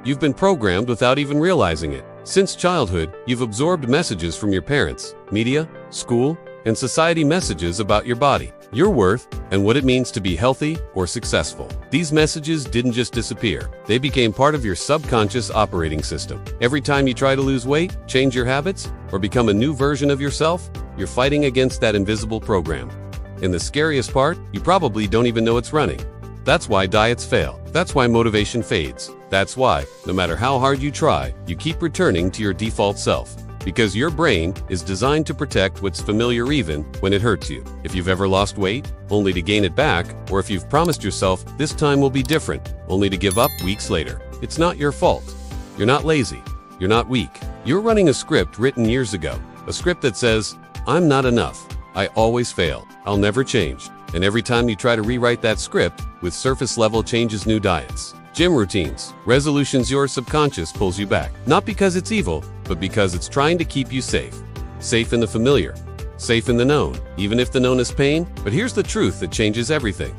You've been programmed without even realizing it. Since childhood, you've absorbed messages from your parents, media, school, and society messages about your body, your worth, and what it means to be healthy or successful. These messages didn't just disappear. They became part of your subconscious operating system. Every time you try to lose weight, change your habits, or become a new version of yourself, you're fighting against that invisible program. And the scariest part, you probably don't even know it's running. That's why diets fail. That's why motivation fades. That's why, no matter how hard you try, you keep returning to your default self. Because your brain is designed to protect what's familiar even when it hurts you. If you've ever lost weight, only to gain it back, or if you've promised yourself this time will be different, only to give up weeks later, it's not your fault. You're not lazy. You're not weak. You're running a script written years ago. A script that says, I'm not enough. I always fail. I'll never change. And every time you try to rewrite that script, with surface-level changes, new diets, gym routines, resolutions, your subconscious pulls you back. Not because it's evil, but because it's trying to keep you safe. Safe in the familiar. Safe in the known, even if the known is pain. But here's the truth that changes everything.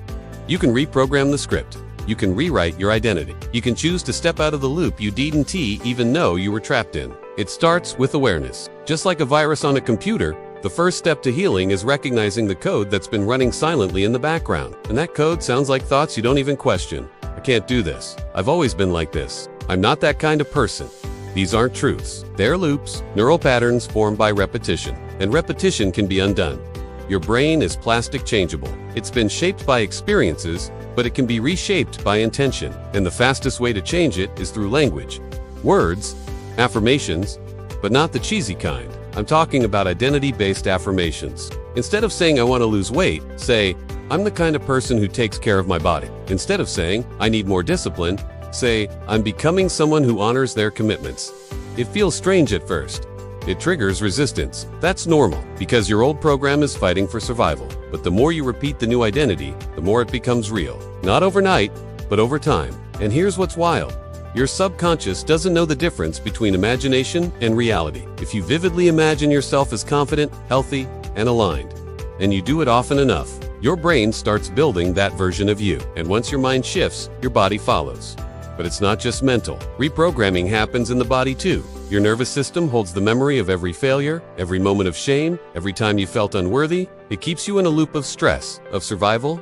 You can reprogram the script. You can rewrite your identity. You can choose to step out of the loop you didn't even know you were trapped in. It starts with awareness. Just like a virus on a computer, the first step to healing is recognizing the code that's been running silently in the background. And that code sounds like thoughts you don't even question. I can't do this. I've always been like this. I'm not that kind of person. These aren't truths. They're loops, neural patterns formed by repetition. And repetition can be undone. Your brain is plastic changeable. It's been shaped by experiences, but it can be reshaped by intention. And the fastest way to change it is through language. Words, affirmations, but not the cheesy kind. I'm talking about identity-based affirmations. Instead of saying I want to lose weight, say, I'm the kind of person who takes care of my body. Instead of saying, I need more discipline, say, I'm becoming someone who honors their commitments. It feels strange at first. It triggers resistance. That's normal, because your old program is fighting for survival. But the more you repeat the new identity, the more it becomes real. Not overnight, but over time. And here's what's wild. Your subconscious doesn't know the difference between imagination and reality. If you vividly imagine yourself as confident, healthy, and aligned, and you do it often enough, your brain starts building that version of you. And once your mind shifts, your body follows. But it's not just mental. Reprogramming happens in the body too. Your nervous system holds the memory of every failure, every moment of shame, every time you felt unworthy. It keeps you in a loop of stress, of survival,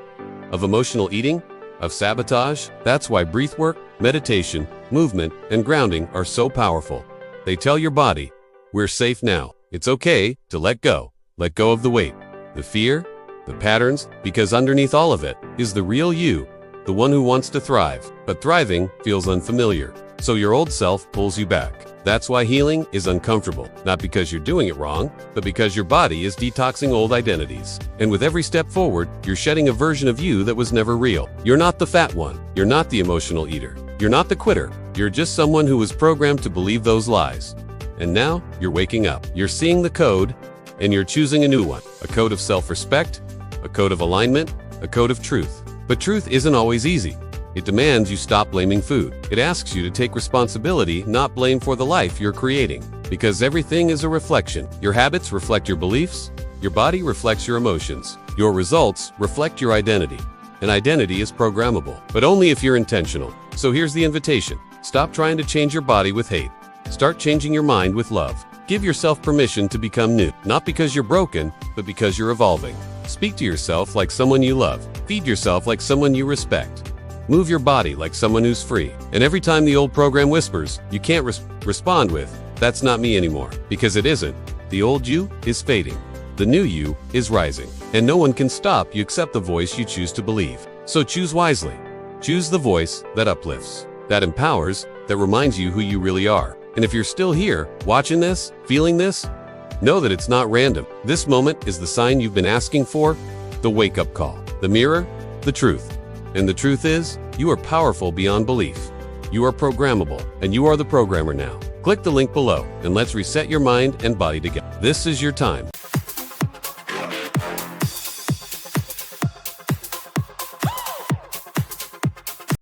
of emotional eating, of sabotage. That's why breath work, meditation, movement, and grounding are so powerful. They tell your body, we're safe now. It's okay to let go. Let go of the weight, the fear, the patterns, because underneath all of it is the real you, the one who wants to thrive. But thriving feels unfamiliar, so your old self pulls you back. That's why healing is uncomfortable, not because you're doing it wrong, but because your body is detoxing old identities. And with every step forward, you're shedding a version of you that was never real. You're not the fat one. You're not the emotional eater. You're not the quitter. You're just someone who was programmed to believe those lies. And now, you're waking up. You're seeing the code, and you're choosing a new one. A code of self-respect, a code of alignment, a code of truth. But truth isn't always easy. It demands you stop blaming food. It asks you to take responsibility, not blame for the life you're creating. Because everything is a reflection. Your habits reflect your beliefs. Your body reflects your emotions. Your results reflect your identity. And identity is programmable, but only if you're intentional. So here's the invitation. Stop trying to change your body with hate. Start changing your mind with love. Give yourself permission to become new. Not because you're broken, but because you're evolving. Speak to yourself like someone you love. Feed yourself like someone you respect. Move your body like someone who's free. And every time the old program whispers, you can't respond with, that's not me anymore. Because it isn't. The old you is fading. The new you is rising. And no one can stop you except the voice you choose to believe. So choose wisely. Choose the voice that uplifts, that empowers, that reminds you who you really are. And if you're still here, watching this, feeling this, know that it's not random. This moment is the sign you've been asking for, the wake-up call, the mirror, the truth. And the truth is, you are powerful beyond belief. You are programmable, and you are the programmer now. Click the link below, and let's reset your mind and body together. This is your time.